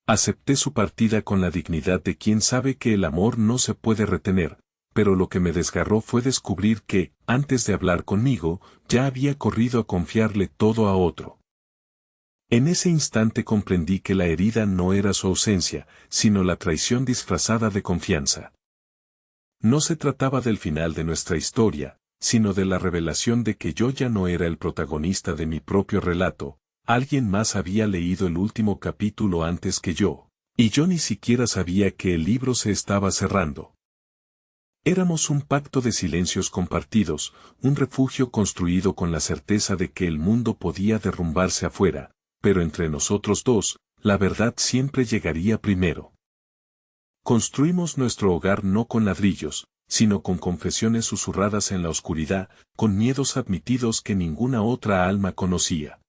Acepté su partida con la dignidad de quien sabe que el amor no se puede retener, pero lo que me desgarró fue descubrir que, antes de hablar conmigo, ya había corrido a confiarle todo a otro. En ese instante comprendí que la herida no era su ausencia, sino la traición disfrazada de confianza. No se trataba del final de nuestra historia, sino de la revelación de que yo ya no era el protagonista de mi propio relato. Alguien más había leído el último capítulo antes que yo, y yo ni siquiera sabía que el libro se estaba cerrando. Éramos un pacto de silencios compartidos, un refugio construido con la certeza de que el mundo podía derrumbarse afuera, pero entre nosotros dos, la verdad siempre llegaría primero. Construimos nuestro hogar no con ladrillos, sino con confesiones susurradas en la oscuridad, con miedos admitidos que ninguna otra alma conocía.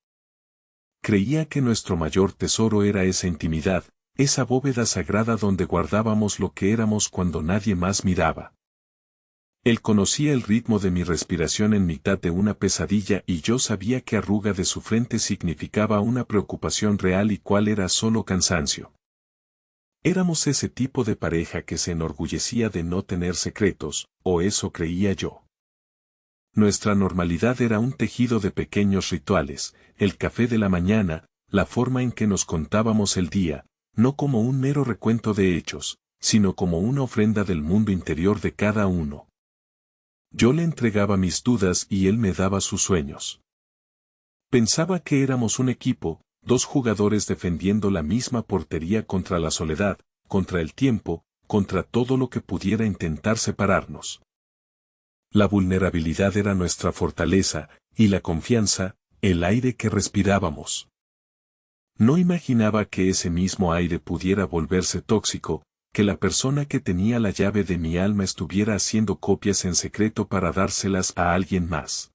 Creía que nuestro mayor tesoro era esa intimidad, esa bóveda sagrada donde guardábamos lo que éramos cuando nadie más miraba. Él conocía el ritmo de mi respiración en mitad de una pesadilla y yo sabía que arruga de su frente significaba una preocupación real y cuál era solo cansancio. Éramos ese tipo de pareja que se enorgullecía de no tener secretos, o eso creía yo. Nuestra normalidad era un tejido de pequeños rituales, el café de la mañana, la forma en que nos contábamos el día, no como un mero recuento de hechos, sino como una ofrenda del mundo interior de cada uno. Yo le entregaba mis dudas y él me daba sus sueños. Pensaba que éramos un equipo, dos jugadores defendiendo la misma portería contra la soledad, contra el tiempo, contra todo lo que pudiera intentar separarnos. La vulnerabilidad era nuestra fortaleza, y la confianza, el aire que respirábamos. No imaginaba que ese mismo aire pudiera volverse tóxico, que la persona que tenía la llave de mi alma estuviera haciendo copias en secreto para dárselas a alguien más.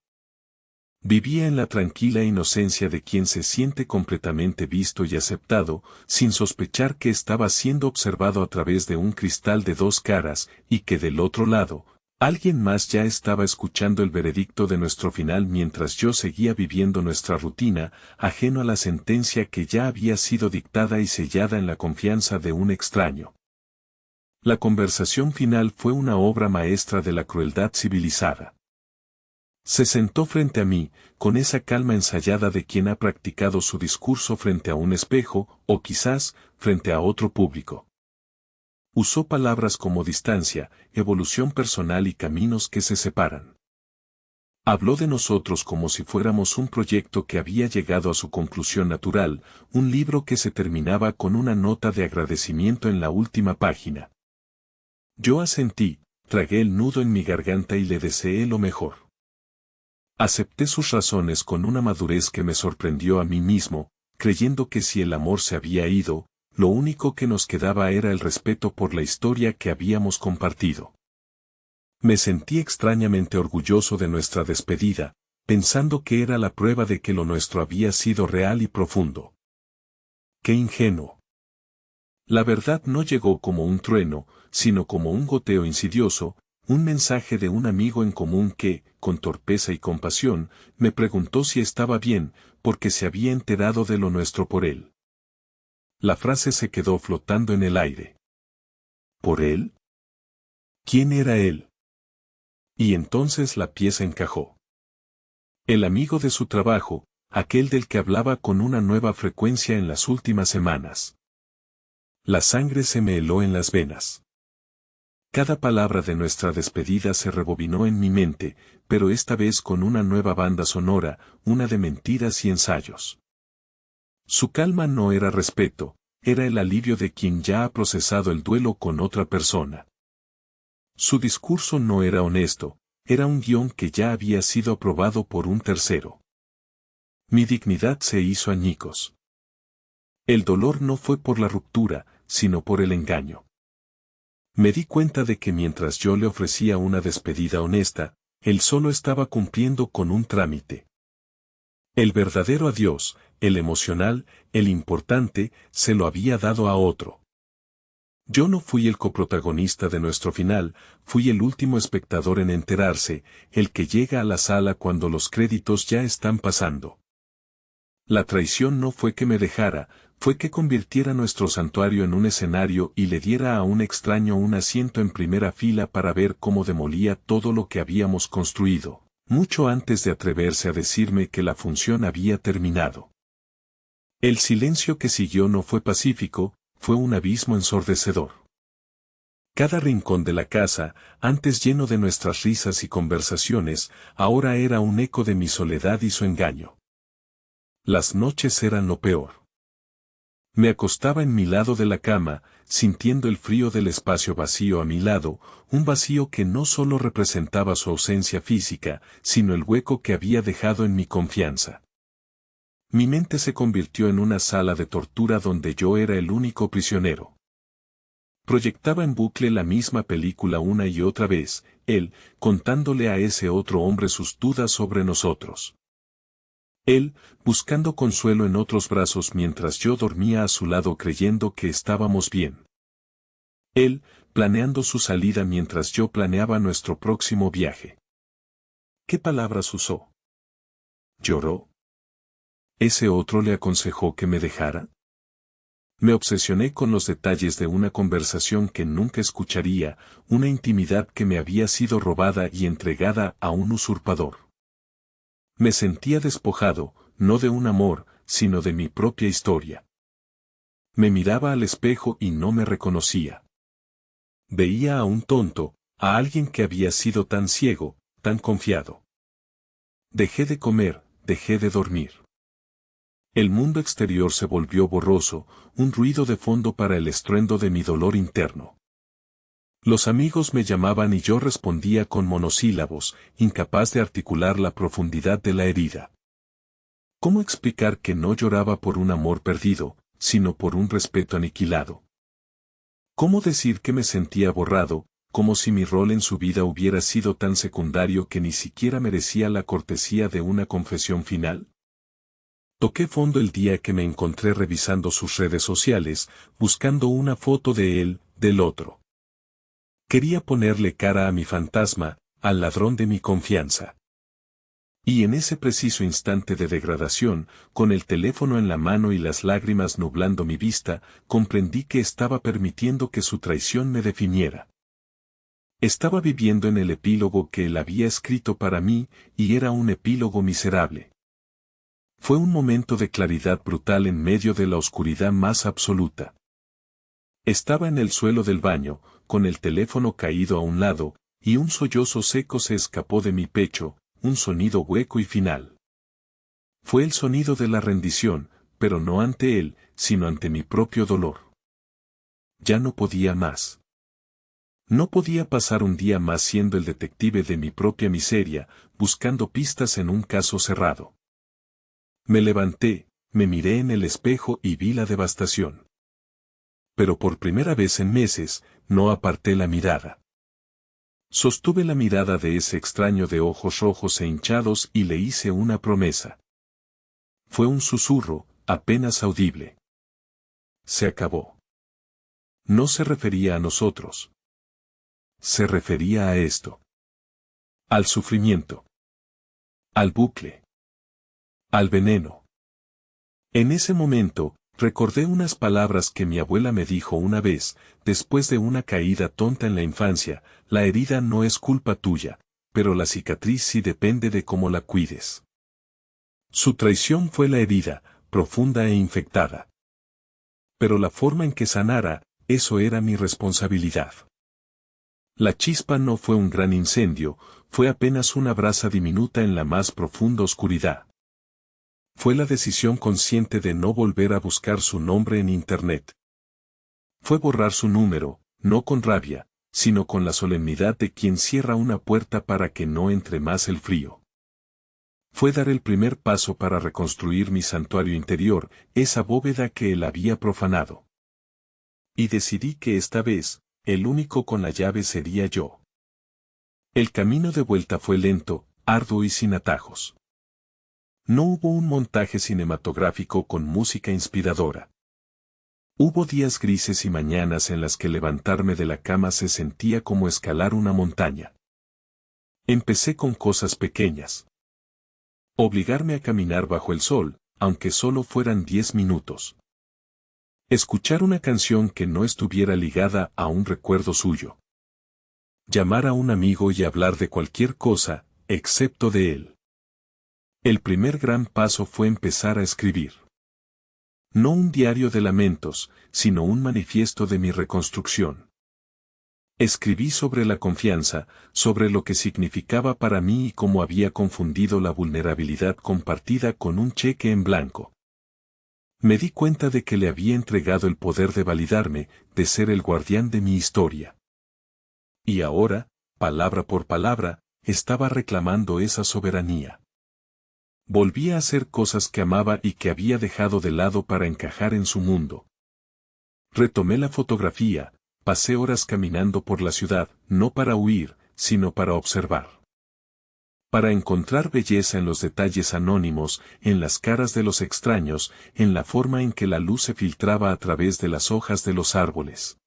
Vivía en la tranquila inocencia de quien se siente completamente visto y aceptado, sin sospechar que estaba siendo observado a través de un cristal de dos caras, y que del otro lado, alguien más ya estaba escuchando el veredicto de nuestro final mientras yo seguía viviendo nuestra rutina, ajeno a la sentencia que ya había sido dictada y sellada en la confianza de un extraño. La conversación final fue una obra maestra de la crueldad civilizada. Se sentó frente a mí, con esa calma ensayada de quien ha practicado su discurso frente a un espejo, o quizás, frente a otro público. Usó palabras como distancia, evolución personal y caminos que se separan. Habló de nosotros como si fuéramos un proyecto que había llegado a su conclusión natural, un libro que se terminaba con una nota de agradecimiento en la última página. Yo asentí, tragué el nudo en mi garganta y le deseé lo mejor. Acepté sus razones con una madurez que me sorprendió a mí mismo, creyendo que si el amor se había ido, lo único que nos quedaba era el respeto por la historia que habíamos compartido. Me sentí extrañamente orgulloso de nuestra despedida, pensando que era la prueba de que lo nuestro había sido real y profundo. ¡Qué ingenuo! La verdad no llegó como un trueno, sino como un goteo insidioso, un mensaje de un amigo en común que, con torpeza y compasión, me preguntó si estaba bien, porque se había enterado de lo nuestro por él. La frase se quedó flotando en el aire. ¿Por él? ¿Quién era él? Y entonces la pieza encajó. El amigo de su trabajo, aquel del que hablaba con una nueva frecuencia en las últimas semanas. La sangre se me heló en las venas. Cada palabra de nuestra despedida se rebobinó en mi mente, pero esta vez con una nueva banda sonora, una de mentiras y ensayos. Su calma no era respeto, era el alivio de quien ya ha procesado el duelo con otra persona. Su discurso no era honesto, era un guión que ya había sido aprobado por un tercero. Mi dignidad se hizo añicos. El dolor no fue por la ruptura, sino por el engaño. Me di cuenta de que mientras yo le ofrecía una despedida honesta, él solo estaba cumpliendo con un trámite. El verdadero adiós, el emocional, el importante, se lo había dado a otro. Yo no fui el coprotagonista de nuestro final, fui el último espectador en enterarse, el que llega a la sala cuando los créditos ya están pasando. La traición no fue que me dejara, fue que convirtiera nuestro santuario en un escenario y le diera a un extraño un asiento en primera fila para ver cómo demolía todo lo que habíamos construido, mucho antes de atreverse a decirme que la función había terminado. El silencio que siguió no fue pacífico, fue un abismo ensordecedor. Cada rincón de la casa, antes lleno de nuestras risas y conversaciones, ahora era un eco de mi soledad y su engaño. Las noches eran lo peor. Me acostaba en mi lado de la cama, sintiendo el frío del espacio vacío a mi lado, un vacío que no solo representaba su ausencia física, sino el hueco que había dejado en mi confianza. Mi mente se convirtió en una sala de tortura donde yo era el único prisionero. Proyectaba en bucle la misma película una y otra vez, él, contándole a ese otro hombre sus dudas sobre nosotros. Él, buscando consuelo en otros brazos mientras yo dormía a su lado creyendo que estábamos bien. Él, planeando su salida mientras yo planeaba nuestro próximo viaje. ¿Qué palabras usó? ¿Lloró? ¿Ese otro le aconsejó que me dejara? Me obsesioné con los detalles de una conversación que nunca escucharía, una intimidad que me había sido robada y entregada a un usurpador. Me sentía despojado, no de un amor, sino de mi propia historia. Me miraba al espejo y no me reconocía. Veía a un tonto, a alguien que había sido tan ciego, tan confiado. Dejé de comer, dejé de dormir. El mundo exterior se volvió borroso, un ruido de fondo para el estruendo de mi dolor interno. Los amigos me llamaban y yo respondía con monosílabos, incapaz de articular la profundidad de la herida. ¿Cómo explicar que no lloraba por un amor perdido, sino por un respeto aniquilado? ¿Cómo decir que me sentía borrado, como si mi rol en su vida hubiera sido tan secundario que ni siquiera merecía la cortesía de una confesión final? Toqué fondo el día que me encontré revisando sus redes sociales, buscando una foto de él, del otro. Quería ponerle cara a mi fantasma, al ladrón de mi confianza. Y en ese preciso instante de degradación, con el teléfono en la mano y las lágrimas nublando mi vista, comprendí que estaba permitiendo que su traición me definiera. Estaba viviendo en el epílogo que él había escrito para mí, y era un epílogo miserable. Fue un momento de claridad brutal en medio de la oscuridad más absoluta. Estaba en el suelo del baño, con el teléfono caído a un lado, y un sollozo seco se escapó de mi pecho, un sonido hueco y final. Fue el sonido de la rendición, pero no ante él, sino ante mi propio dolor. Ya no podía más. No podía pasar un día más siendo el detective de mi propia miseria, buscando pistas en un caso cerrado. Me levanté, me miré en el espejo y vi la devastación. Pero por primera vez en meses, no aparté la mirada. Sostuve la mirada de ese extraño de ojos rojos e hinchados y le hice una promesa. Fue un susurro, apenas audible. Se acabó. No se refería a nosotros. Se refería a esto. Al sufrimiento. Al bucle. Al veneno. En ese momento, recordé unas palabras que mi abuela me dijo una vez, después de una caída tonta en la infancia: la herida no es culpa tuya, pero la cicatriz sí depende de cómo la cuides. Su traición fue la herida, profunda e infectada. Pero la forma en que sanara, eso era mi responsabilidad. La chispa no fue un gran incendio, fue apenas una brasa diminuta en la más profunda oscuridad. Fue la decisión consciente de no volver a buscar su nombre en Internet. Fue borrar su número, no con rabia, sino con la solemnidad de quien cierra una puerta para que no entre más el frío. Fue dar el primer paso para reconstruir mi santuario interior, esa bóveda que él había profanado. Y decidí que esta vez, el único con la llave sería yo. El camino de vuelta fue lento, arduo y sin atajos. No hubo un montaje cinematográfico con música inspiradora. Hubo días grises y mañanas en las que levantarme de la cama se sentía como escalar una montaña. Empecé con cosas pequeñas. Obligarme a caminar bajo el sol, aunque solo fueran 10 minutos. Escuchar una canción que no estuviera ligada a un recuerdo suyo. Llamar a un amigo y hablar de cualquier cosa, excepto de él. El primer gran paso fue empezar a escribir. No un diario de lamentos, sino un manifiesto de mi reconstrucción. Escribí sobre la confianza, sobre lo que significaba para mí y cómo había confundido la vulnerabilidad compartida con un cheque en blanco. Me di cuenta de que le había entregado el poder de validarme, de ser el guardián de mi historia. Y ahora, palabra por palabra, estaba reclamando esa soberanía. Volvía a hacer cosas que amaba y que había dejado de lado para encajar en su mundo. Retomé la fotografía, pasé horas caminando por la ciudad, no para huir, sino para observar. Para encontrar belleza en los detalles anónimos, en las caras de los extraños, en la forma en que la luz se filtraba a través de las hojas de los árboles.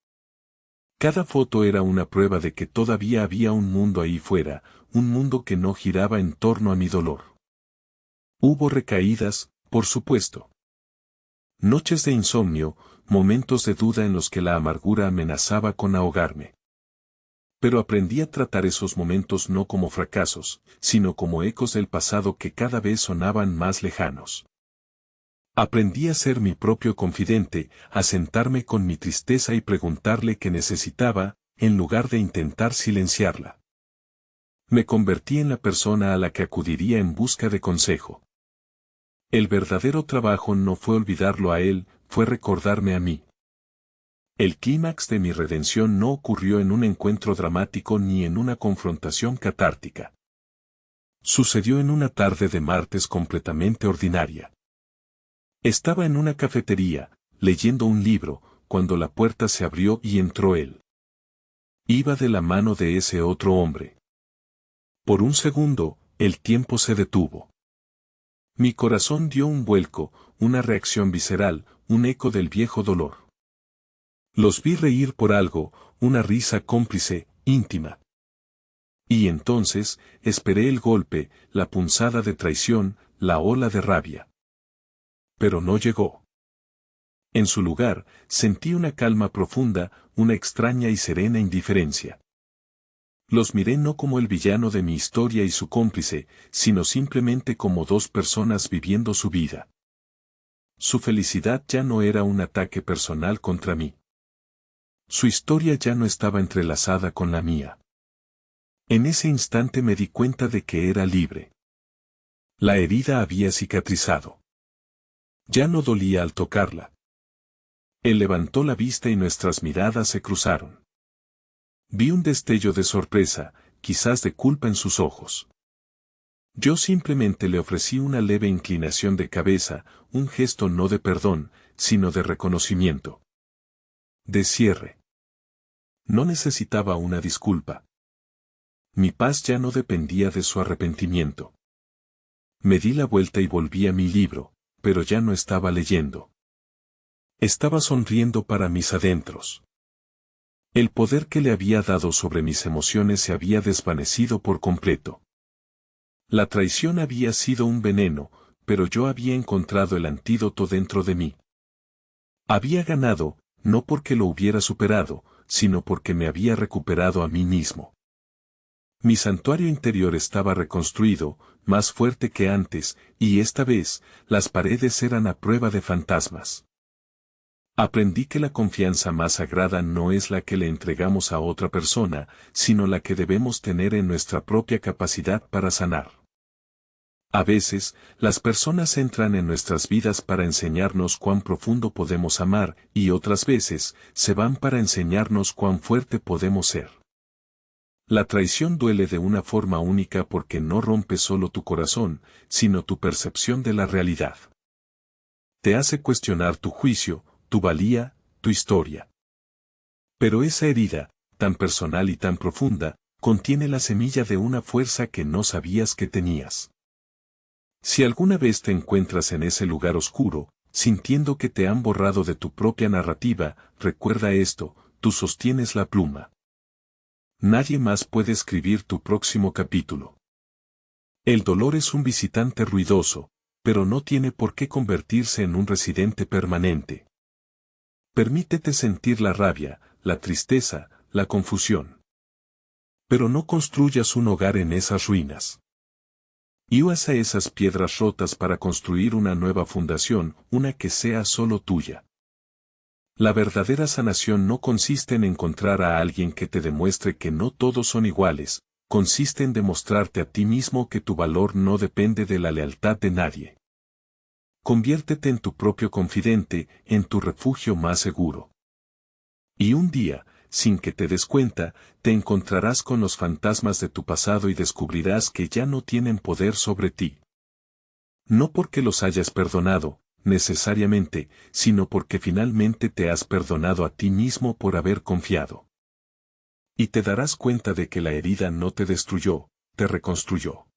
Cada foto era una prueba de que todavía había un mundo ahí fuera, un mundo que no giraba en torno a mi dolor. Hubo recaídas, por supuesto. Noches de insomnio, momentos de duda en los que la amargura amenazaba con ahogarme. Pero aprendí a tratar esos momentos no como fracasos, sino como ecos del pasado que cada vez sonaban más lejanos. Aprendí a ser mi propio confidente, a sentarme con mi tristeza y preguntarle qué necesitaba, en lugar de intentar silenciarla. Me convertí en la persona a la que acudiría en busca de consejo. El verdadero trabajo no fue olvidarlo a él, fue recordarme a mí. El clímax de mi redención no ocurrió en un encuentro dramático ni en una confrontación catártica. Sucedió en una tarde de martes completamente ordinaria. Estaba en una cafetería, leyendo un libro, cuando la puerta se abrió y entró él. Iba de la mano de ese otro hombre. Por un segundo, el tiempo se detuvo. Mi corazón dio un vuelco, una reacción visceral, un eco del viejo dolor. Los vi reír por algo, una risa cómplice, íntima. Y entonces, esperé el golpe, la punzada de traición, la ola de rabia. Pero no llegó. En su lugar, sentí una calma profunda, una extraña y serena indiferencia. Los miré no como el villano de mi historia y su cómplice, sino simplemente como dos personas viviendo su vida. Su felicidad ya no era un ataque personal contra mí. Su historia ya no estaba entrelazada con la mía. En ese instante me di cuenta de que era libre. La herida había cicatrizado. Ya no dolía al tocarla. Él levantó la vista y nuestras miradas se cruzaron. Vi un destello de sorpresa, quizás de culpa en sus ojos. Yo simplemente le ofrecí una leve inclinación de cabeza, un gesto no de perdón, sino de reconocimiento. De cierre. No necesitaba una disculpa. Mi paz ya no dependía de su arrepentimiento. Me di la vuelta y volví a mi libro, pero ya no estaba leyendo. Estaba sonriendo para mis adentros. El poder que le había dado sobre mis emociones se había desvanecido por completo. La traición había sido un veneno, pero yo había encontrado el antídoto dentro de mí. Había ganado, no porque lo hubiera superado, sino porque me había recuperado a mí mismo. Mi santuario interior estaba reconstruido, más fuerte que antes, y esta vez, las paredes eran a prueba de fantasmas. Aprendí que la confianza más sagrada no es la que le entregamos a otra persona, sino la que debemos tener en nuestra propia capacidad para sanar. A veces, las personas entran en nuestras vidas para enseñarnos cuán profundo podemos amar, y otras veces, se van para enseñarnos cuán fuerte podemos ser. La traición duele de una forma única porque no rompe solo tu corazón, sino tu percepción de la realidad. Te hace cuestionar tu juicio, tu valía, tu historia. Pero esa herida, tan personal y tan profunda, contiene la semilla de una fuerza que no sabías que tenías. Si alguna vez te encuentras en ese lugar oscuro, sintiendo que te han borrado de tu propia narrativa, recuerda esto, tú sostienes la pluma. Nadie más puede escribir tu próximo capítulo. El dolor es un visitante ruidoso, pero no tiene por qué convertirse en un residente permanente. Permítete sentir la rabia, la tristeza, la confusión. Pero no construyas un hogar en esas ruinas. Y usa esas piedras rotas para construir una nueva fundación, una que sea solo tuya. La verdadera sanación no consiste en encontrar a alguien que te demuestre que no todos son iguales, consiste en demostrarte a ti mismo que tu valor no depende de la lealtad de nadie. Conviértete en tu propio confidente, en tu refugio más seguro. Y un día, sin que te des cuenta, te encontrarás con los fantasmas de tu pasado y descubrirás que ya no tienen poder sobre ti. No porque los hayas perdonado, necesariamente, sino porque finalmente te has perdonado a ti mismo por haber confiado. Y te darás cuenta de que la herida no te destruyó, te reconstruyó.